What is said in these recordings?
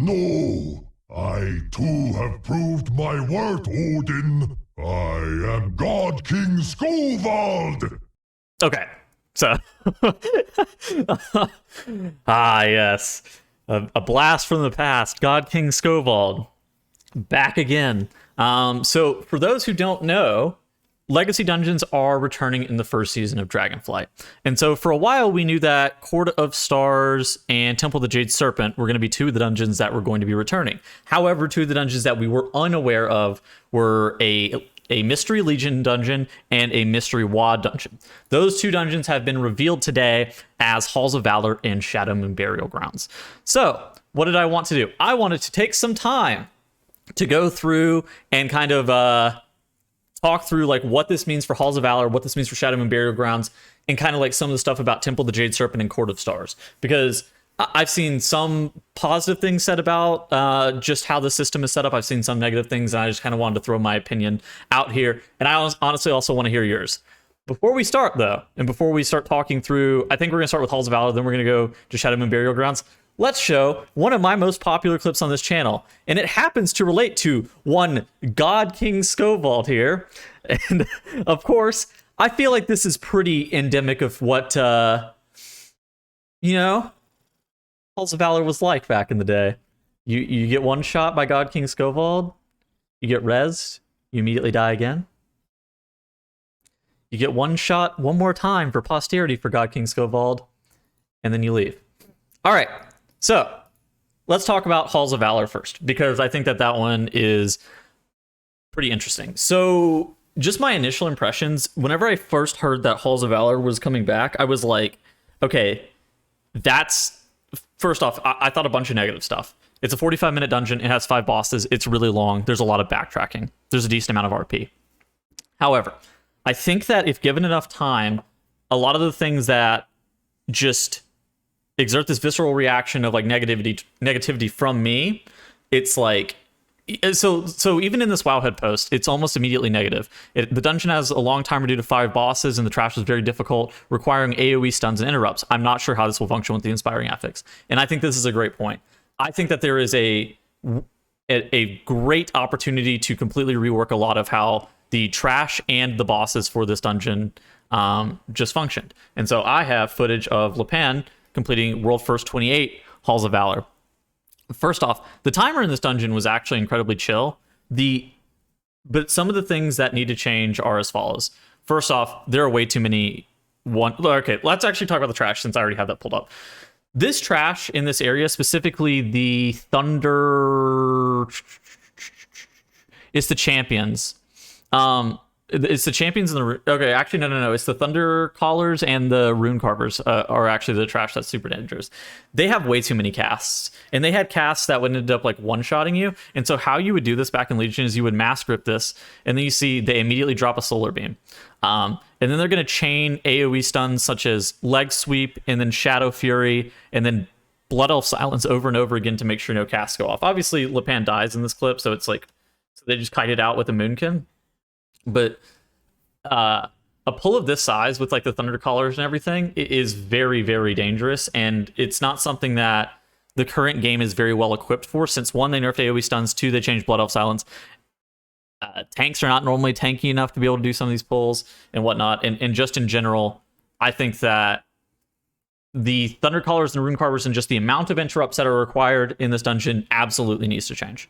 No, I too have proved my worth, Odin. I am God King Skovald. Okay, so yes, a blast from the past. God King Skovald back again. So for those who don't know, Legacy Dungeons are returning in the first season of Dragonflight. And so for a while, we knew that Court of Stars and Temple of the Jade Serpent were going to be two of the dungeons that were going to be returning. However, two of the dungeons that we were unaware of were a Mystery Legion dungeon and a Mystery WoD dungeon. Those two dungeons have been revealed today as Halls of Valor and Shadowmoon Burial Grounds. So what did I want to do? I wanted to take some time to go through and kind of talk through like what this means for Halls of Valor, what this means for Shadowmoon Burial Grounds, and kind of like some of the stuff about Temple of the Jade Serpent and Court of Stars. Because I've seen some positive things said about just how the system is set up. I've seen some negative things, and I just kind of wanted to throw my opinion out here. And I honestly also want to hear yours. Before we start, though, and before we start talking through, I think we're going to start with Halls of Valor, then we're going to go to Shadowmoon Burial Grounds. Let's show one of my most popular clips on this channel, and it happens to relate to one God King Skovald here. And of course, I feel like this is pretty endemic of what, Halls of Valor was like back in the day. You get one shot by God King Skovald, you get rezzed, you immediately die again. You get one shot one more time for posterity for God King Skovald, and then you leave. All right. So let's talk about Halls of Valor first, because I think that one is pretty interesting. So just my initial impressions, whenever I first heard that Halls of Valor was coming back, I was like, okay, first off, I thought a bunch of negative stuff. It's a 45-minute dungeon. It has 5 bosses. It's really long. There's a lot of backtracking. There's a decent amount of RP. However, I think that if given enough time, a lot of the things that just exert this visceral reaction of like negativity from me, it's like, so even in this Wowhead post, it's almost immediately negative. The dungeon has a long timer due to 5 bosses, and the trash is very difficult, requiring AoE stuns and interrupts. I'm not sure how this will function with the inspiring affix, and I think this is a great point. I think that there is a great opportunity to completely rework a lot of how the trash and the bosses for this dungeon just functioned. And so I have footage of Lepan completing World First 28 Halls of Valor. First off, the timer in this dungeon was actually incredibly chill. But some of the things that need to change are as follows. First off, there are way too many Okay, let's actually talk about the trash since I already have that pulled up. This trash in this area, specifically the Thunder... It's the champions. It's the champions and the... Okay, actually, no. It's the Thunder Callers and the Rune Carvers are actually the trash that's super dangerous. They have way too many casts. And they had casts that would end up like one-shotting you. And so how you would do this back in Legion is you would mass grip this, and then you see they immediately drop a Solar Beam. And then they're going to chain AoE stuns such as Leg Sweep, and then Shadow Fury, and then Blood Elf Silence over and over again to make sure no casts go off. Obviously, Lepan dies in this clip, so it's like... So they just kite it out with a Moonkin. But a pull of this size with like the Thunder Callers and everything is very, very dangerous, and it's not something that the current game is very well equipped for, since 1, they nerfed AoE stuns, 2, they changed Blood Elf Silence. Tanks are not normally tanky enough to be able to do some of these pulls and whatnot, and just in general, I think that the Thunder Callers and Rune Carvers and just the amount of interrupts that are required in this dungeon absolutely needs to change.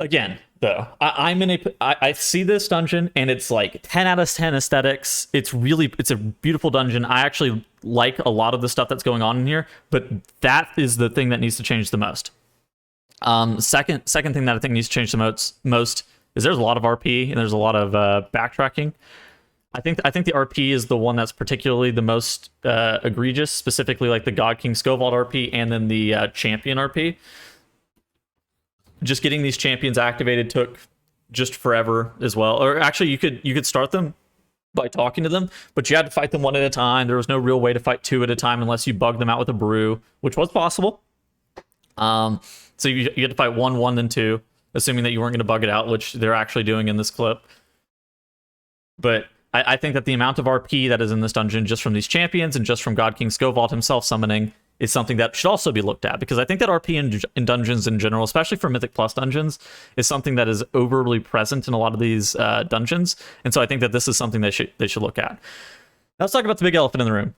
Again, though, I see this dungeon and it's like 10 out of 10 aesthetics. It's a beautiful dungeon. I actually like a lot of the stuff that's going on in here, but that is the thing that needs to change the most. Second thing that I think needs to change the most is there's a lot of RP and there's a lot of backtracking. I think the RP is the one that's particularly the most egregious, specifically like the God King Skovald RP and then the champion RP. Just getting these champions activated took just forever as well. Or actually, you could start them by talking to them, but you had to fight them one at a time. There was no real way to fight 2 at a time unless you bugged them out with a brew, which was possible. So you had to fight 1, then 2, assuming that you weren't going to bug it out, which they're actually doing in this clip. But I think that the amount of RP that is in this dungeon just from these champions and just from God King Skovald himself summoning is something that should also be looked at, because I think that RP in dungeons in general, especially for Mythic Plus dungeons, is something that is overly present in a lot of these dungeons. And so I think that this is something they should look at. Now let's talk about the big elephant in the room.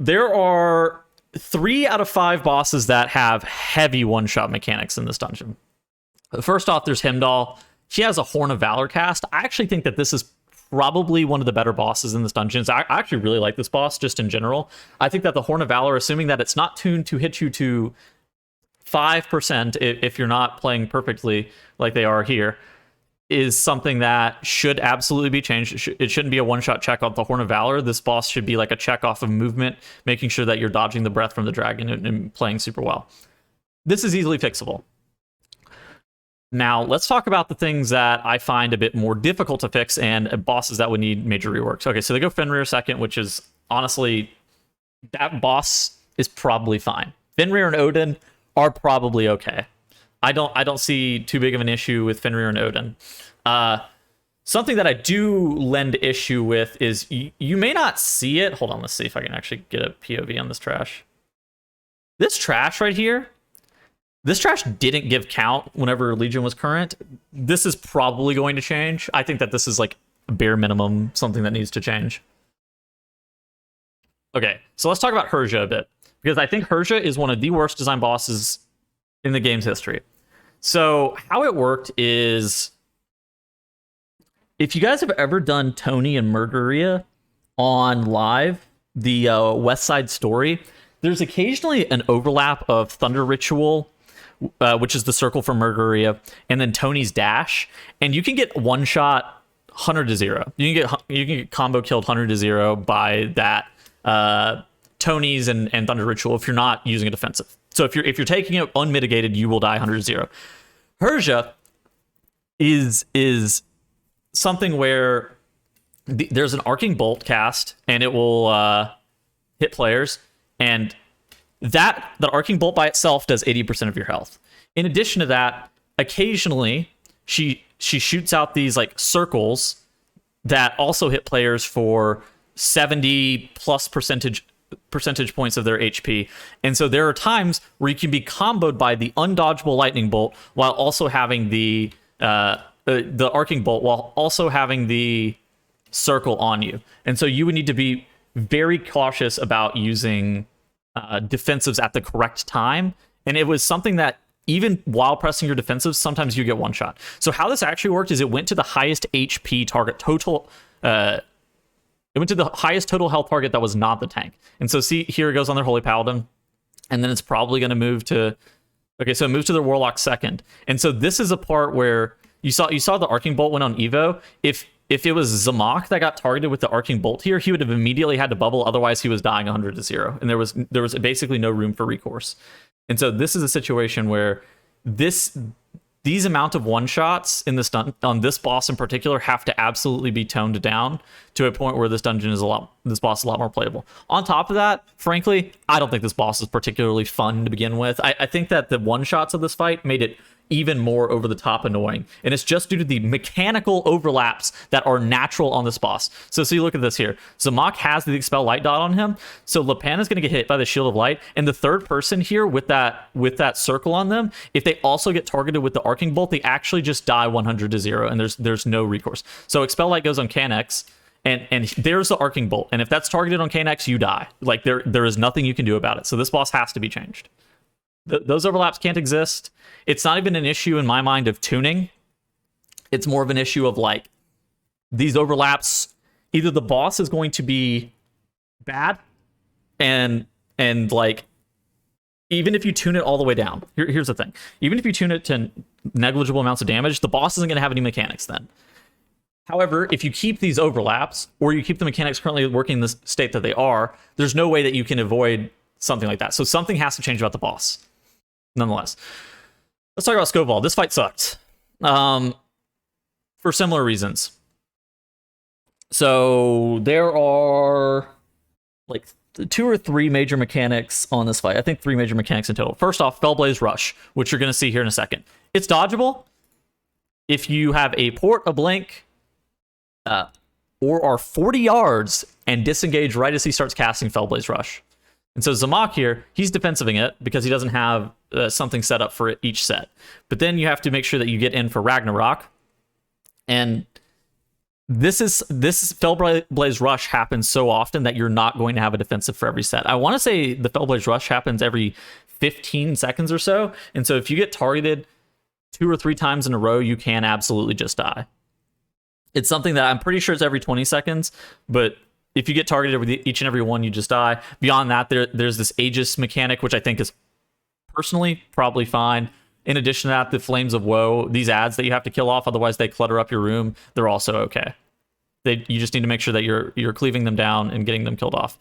There are 3 out of 5 bosses that have heavy one-shot mechanics in this dungeon. First off, there's Himdall. She has a Horn of Valor cast. I actually think that this is probably one of the better bosses in this dungeon. I actually really like this boss just in general. I think that the Horn of Valor, assuming that it's not tuned to hit you to 5% if you're not playing perfectly like they are here, is something that should absolutely be changed. It shouldn't be a one-shot check off the Horn of Valor. This boss should be like a check off of movement, making sure that you're dodging the breath from the dragon and playing super well. This is easily fixable. Now, let's talk about the things that I find a bit more difficult to fix and bosses that would need major reworks. Okay, so they go Fenrir second, which is honestly, that boss is probably fine. Fenrir and Odin are probably okay. I don't see too big of an issue with Fenrir and Odin. Something that I do lend issue with is you may not see it. Hold on, let's see if I can actually get a POV on this trash. This trash right here, this trash didn't give count whenever Legion was current. This is probably going to change. I think that this is like bare minimum, something that needs to change. Okay, so let's talk about Herja a bit, because I think Herja is one of the worst design bosses in the game's history. So how it worked is, if you guys have ever done Tony and Murderia on live, the West Side Story, there's occasionally an overlap of Thunder Ritual, which is the circle for Murderia, and then Tony's dash, and you can get one shot 100-0. You can get combo killed 100-0 by that Tony's and Thunder Ritual if you're not using a defensive. So if you're taking it unmitigated, you will die 100-0. Herja is something where there's an arcing bolt cast, and it will hit players, and the arcing bolt by itself does 80% of your health. In addition to that, occasionally she shoots out these like circles that also hit players for 70 plus percentage points of their HP. And so there are times where you can be comboed by the undodgeable lightning bolt while also having the arcing bolt, while also having the circle on you. And so you would need to be very cautious about using defensives at the correct time. And it was something that even while pressing your defensives, sometimes you get one shot. So how this actually worked is it went to the highest HP target total. It went to the highest total health target that was not the tank. And so see, here it goes on their Holy Paladin. And then it's probably going to move to... Okay, so it moves to their Warlock second. And so this is a part where you saw the arcing bolt went on Evo. If it was Zamak that got targeted with the arcing bolt here, he would have immediately had to bubble. Otherwise, he was dying 100-0. And there was basically no room for recourse. And so this is a situation where these amount of one shots in this on this boss in particular have to absolutely be toned down to a point where this boss is a lot more playable. On top of that, frankly, I don't think this boss is particularly fun to begin with. I think that the one shots of this fight made it even more over the top annoying, and it's just due to the mechanical overlaps that are natural on this boss. So you look at this here. Zamak has the Expel Light dot on him, so Lepan is going to get hit by the Shield of Light, and the third person here with that circle on them, if they also get targeted with the arcing bolt, they actually just die 100-0, and there's no recourse. So Expel Light goes on Canex, and there's the arcing bolt, and if that's targeted on Canex, you die. Like there is nothing you can do about it. So this boss has to be changed. Those overlaps can't exist. It's not even an issue in my mind of tuning. It's more of an issue of like these overlaps. Either the boss is going to be bad, and like even if you tune it all the way down. Here's the thing: even if you tune it to negligible amounts of damage, the boss isn't going to have any mechanics then. However, if you keep these overlaps, or you keep the mechanics currently working in the state that they are, there's no way that you can avoid something like that. So something has to change about the boss. Nonetheless, let's talk about Scopeball. This fight sucked for similar reasons. So there are like 2 or 3 major mechanics on this fight. I think 3 major mechanics in total. First off, Fellblaze Rush, which you're going to see here in a second. It's dodgeable if you have a port, a blink, or are 40 yards and disengage right as he starts casting Fellblaze Rush. And so Zamak here, he's defensiving it because he doesn't have something set up for each set. But then you have to make sure that you get in for Ragnarok. And this Fellblaze Rush happens so often that you're not going to have a defensive for every set. I want to say the Fellblaze Rush happens every 15 seconds or so. And so if you get targeted 2 or 3 times in a row, you can absolutely just die. It's something that I'm pretty sure it's every 20 seconds, but if you get targeted each and every one, you just die. Beyond that, there's this Aegis mechanic, which I think is personally probably fine. In addition to that, the Flames of Woe, these ads that you have to kill off, otherwise they clutter up your room, they're also okay. You just need to make sure that you're cleaving them down and getting them killed off.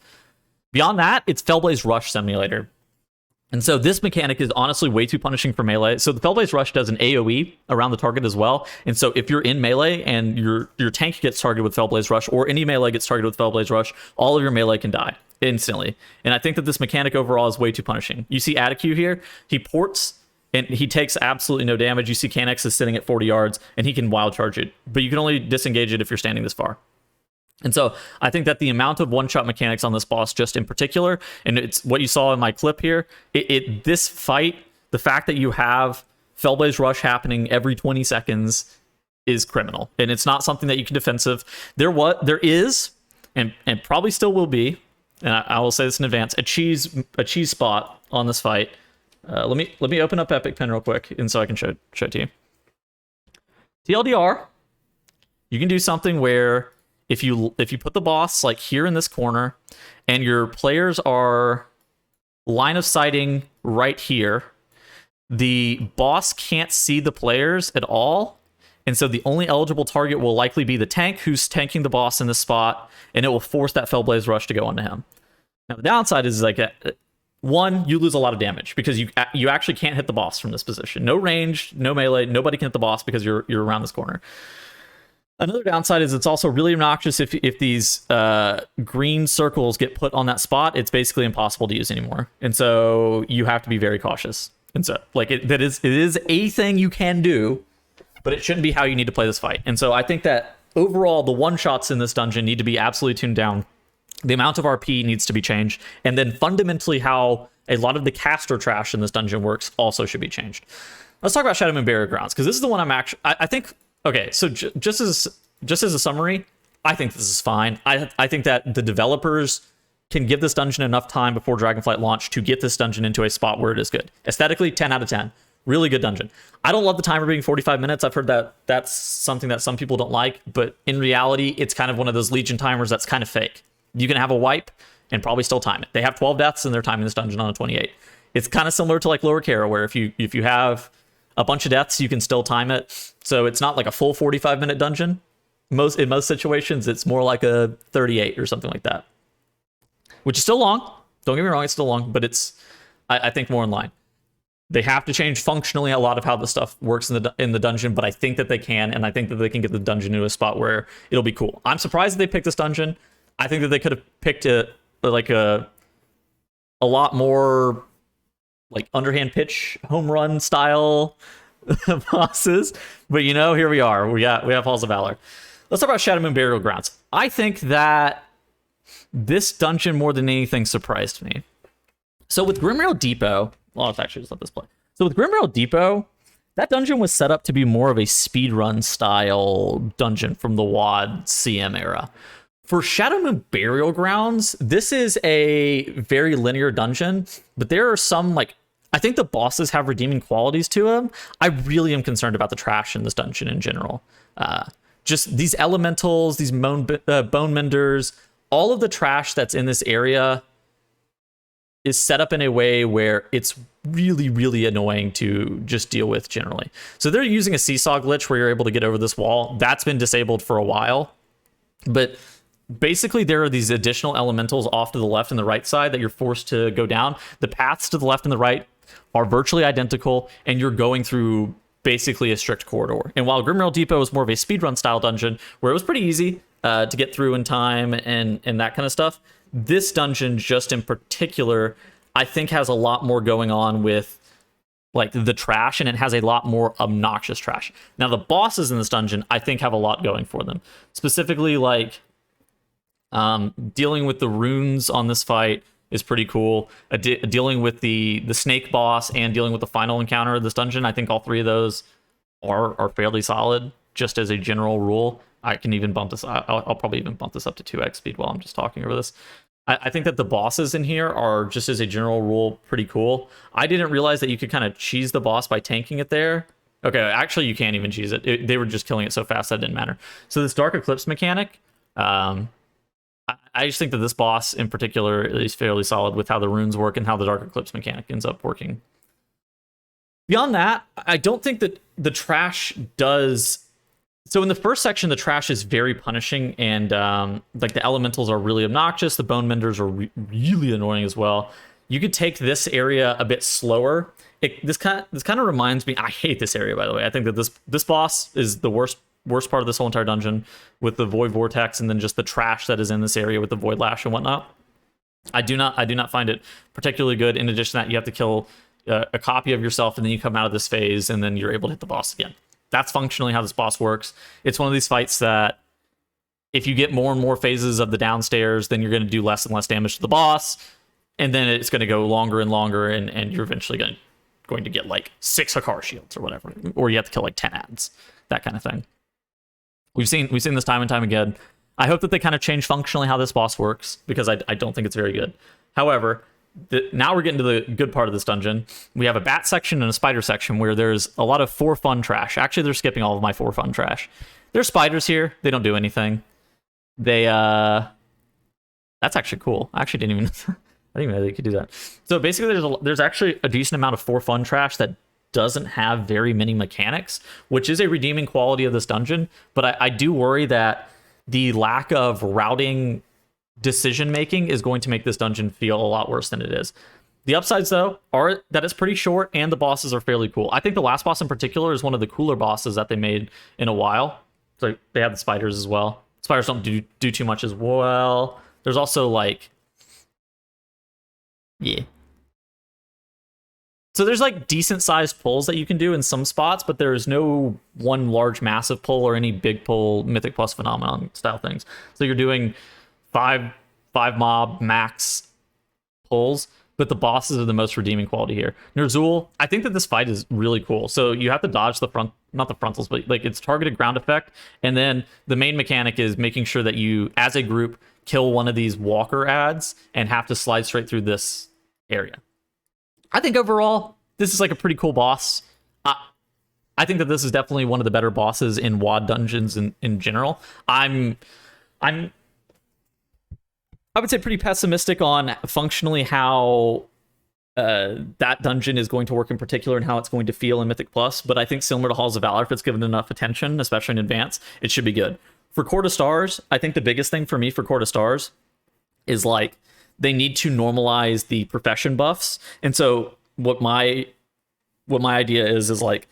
Beyond that, it's Fellblaze Rush Simulator. And so this mechanic is honestly way too punishing for melee. So the Fellblaze Rush does an AoE around the target as well. And so if you're in melee and your tank gets targeted with Fellblaze Rush, or any melee gets targeted with Fellblaze Rush, all of your melee can die instantly. And I think that this mechanic overall is way too punishing. You see Atticu here, he ports and he takes absolutely no damage. You see Canex is sitting at 40 yards and he can wild charge it, but you can only disengage it if you're standing this far. And so I think that the amount of one-shot mechanics on this boss just in particular, and it's what you saw in my clip here, this fight, the fact that you have Fellblaze Rush happening every 20 seconds is criminal. And it's not something that you can defensive. There is, and probably still will be, and I will say this in advance, a cheese spot on this fight. Let me open up Epic Pen real quick, and so I can show it to you. TLDR, you can do something where if you put the boss like here in this corner and your players are line of sighting right here, the boss can't see the players at all. And so the only eligible target will likely be the tank who's tanking the boss in this spot, and it will force that Fellblaze Rush to go onto him. Now the downside is like one, you lose a lot of damage because you actually can't hit the boss from this position. No range, no melee, nobody can hit the boss because you're around this corner. Another downside is it's also really obnoxious if these green circles get put on that spot. It's basically impossible to use anymore, and so you have to be very cautious. And so, like, it is a thing you can do, but it shouldn't be how you need to play this fight. And so I think that overall, the one shots in this dungeon need to be absolutely tuned down. The amount of RP needs to be changed, and then fundamentally how a lot of the caster trash in this dungeon works also should be changed. Let's talk about Shadowmoon Burial Grounds, because this is the one I think. Okay, so just as a summary, I think this is fine. I think that the developers can give this dungeon enough time before Dragonflight launch to get this dungeon into a spot where it is good. Aesthetically, 10 out of 10. Really good dungeon. I don't love the timer being 45 minutes. I've heard that that's something that some people don't like, but in reality, it's kind of one of those Legion timers that's kind of fake. You can have a wipe and probably still time it. They have 12 deaths and they're timing this dungeon on a 28. It's kind of similar to like Lower Kara, where if you have a bunch of deaths, you can still time it. So it's not like a full 45-minute dungeon. In most situations, it's more like a 38 or something like that, which is still long. Don't get me wrong, it's still long, but it's, I think, more in line. They have to change functionally a lot of how the stuff works in the dungeon, but I think that they can, and I think that they can get the dungeon into a spot where it'll be cool. I'm surprised that they picked this dungeon. I think that they could have picked a lot more like underhand pitch home run style bosses, but here we are. We have Halls of Valor. Let's talk about Shadowmoon Burial Grounds. I think that this dungeon more than anything surprised me. So with Grimrail Depot, let's actually just let this play. So with Grimrail Depot, that dungeon was set up to be more of a speedrun style dungeon from the WoD CM era. For Shadowmoon Burial Grounds, this is a very linear dungeon, but there are some, I think the bosses have redeeming qualities to them. I really am concerned about the trash in this dungeon in general. Just these elementals, these bone menders, all of the trash that's in this area is set up in a way where it's really, really annoying to just deal with generally. So they're using a seesaw glitch where you're able to get over this wall. That's been disabled for a while, but basically there are these additional elementals off to the left and the right side that you're forced to go down. The paths to the left and the right are virtually identical, and you're going through basically a strict corridor. And while Grimrail Depot is more of a speedrun style dungeon where it was pretty easy to get through in time and that kind of stuff, this dungeon just in particular, I think, has a lot more going on with the trash, and it has a lot more obnoxious trash. Now the bosses in this dungeon, I think, have a lot going for them. Specifically, dealing with the runes on this fight, is pretty cool. Dealing with the snake boss and dealing with the final encounter of this dungeon, I think all three of those are fairly solid, just as a general rule. I can even bump this. I'll probably even bump this up to 2x speed while I'm just talking over this. I think that the bosses in here are, just as a general rule, pretty cool. I didn't realize that you could kind of cheese the boss by tanking it there. Okay, actually, you can't even cheese it. They were just killing it so fast that it didn't matter. So this Dark Eclipse mechanic, I just think that this boss in particular is fairly solid with how the runes work and how the Dark Eclipse mechanic ends up working. Beyond that, I don't think that the trash does... So in the first section, the trash is very punishing, and like the elementals are really obnoxious. The bone menders are really annoying as well. You could take this area a bit slower. This kind of reminds me. I hate this area, by the way. I think that this boss is the worst part of this whole entire dungeon, with the void vortex and then just the trash that is in this area with the void lash and whatnot. I do not find it particularly good. In addition to that, you have to kill a copy of yourself, and then you come out of this phase, and then you're able to hit the boss again. That's functionally how this boss works. It's one of these fights that if you get more and more phases of the downstairs, then you're going to do less and less damage to the boss, and then it's going to go longer and longer, and you're eventually going to get like 6 Hakar shields or whatever, or you have to kill like 10 ads, that kind of thing. We've seen this time and time again. I hope that they kind of change functionally how this boss works, because I don't think it's very good. However, now we're getting to the good part of this dungeon. We have a bat section and a spider section where there's a lot of for fun trash. Actually, they're skipping all of my for fun trash. There's spiders here. They don't do anything. That's actually cool. I actually didn't even know they could do that. So basically, there's actually a decent amount of for fun trash that doesn't have very many mechanics, which is a redeeming quality of this dungeon. But I do worry that the lack of routing decision making is going to make this dungeon feel a lot worse than it is. The upsides, though, are that it's pretty short and the bosses are fairly cool. I think the last boss in particular is one of the cooler bosses that they made in a while. So they have the spiders as well. Spiders don't do too much as well. There's also like, yeah. So there's like decent sized pulls that you can do in some spots, but there's no one large massive pull or any big pull Mythic Plus phenomenon style things. So you're doing five mob max pulls, but the bosses are the most redeeming quality here. Ner'zhul, I think that this fight is really cool. So you have to dodge the front, not the frontals, but like it's targeted ground effect. And then the main mechanic is making sure that you, as a group, kill one of these walker ads and have to slide straight through this area. I think overall, this is like a pretty cool boss. I think that this is definitely one of the better bosses in WoD dungeons in general. I would say pretty pessimistic on functionally how that dungeon is going to work in particular and how it's going to feel in Mythic Plus, but I think similar to Halls of Valor, if it's given enough attention, especially in advance, it should be good. For Court of Stars, I think the biggest thing for me for Court of Stars is like they need to normalize the profession buffs. And so what my idea is like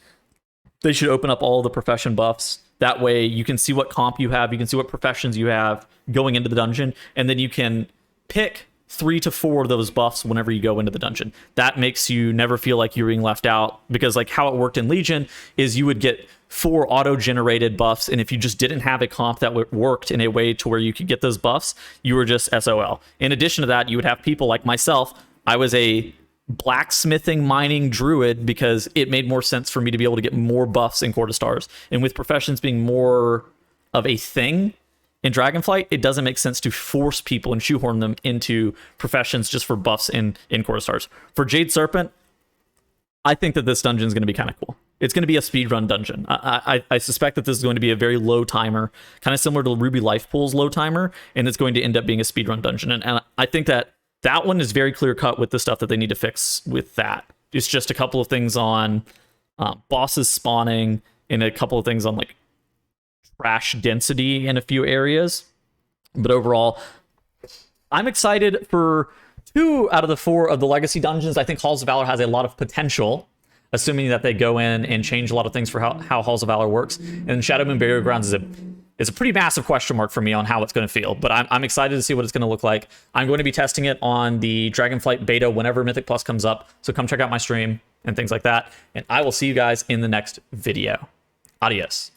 they should open up all the profession buffs. That way you can see what comp you have, you can see what professions you have going into the dungeon, and then you can pick 3 to 4 of those buffs whenever you go into the dungeon. That makes you never feel like you're being left out, because like how it worked in Legion is you would get 4 auto-generated buffs, and if you just didn't have a comp that worked in a way to where you could get those buffs, you were just SOL. In addition to that, you would have people like myself. I was a blacksmithing mining druid because it made more sense for me to be able to get more buffs in Court of Stars. And with professions being more of a thing in Dragonflight, it doesn't make sense to force people and shoehorn them into professions just for buffs in Court of Stars. For Jade Serpent, I think that this dungeon is going to be kind of cool. It's going to be a speedrun dungeon. I suspect that this is going to be a very low timer, kind of similar to Ruby Life Pool's low timer, and it's going to end up being a speedrun dungeon. And I think that one is very clear cut with the stuff that they need to fix with that. It's just a couple of things on bosses spawning and a couple of things on like trash density in a few areas. But overall, I'm excited for 2 out of the 4 of the legacy dungeons. I think Halls of Valor has a lot of potential, assuming that they go in and change a lot of things for how Halls of Valor works. And Shadowmoon Burial Grounds is a pretty massive question mark for me on how it's going to feel, but I'm excited to see what it's going to look like. I'm going to be testing it on the Dragonflight beta whenever Mythic Plus comes up, so come check out my stream and things like that, and I will see you guys in the next video. Adios.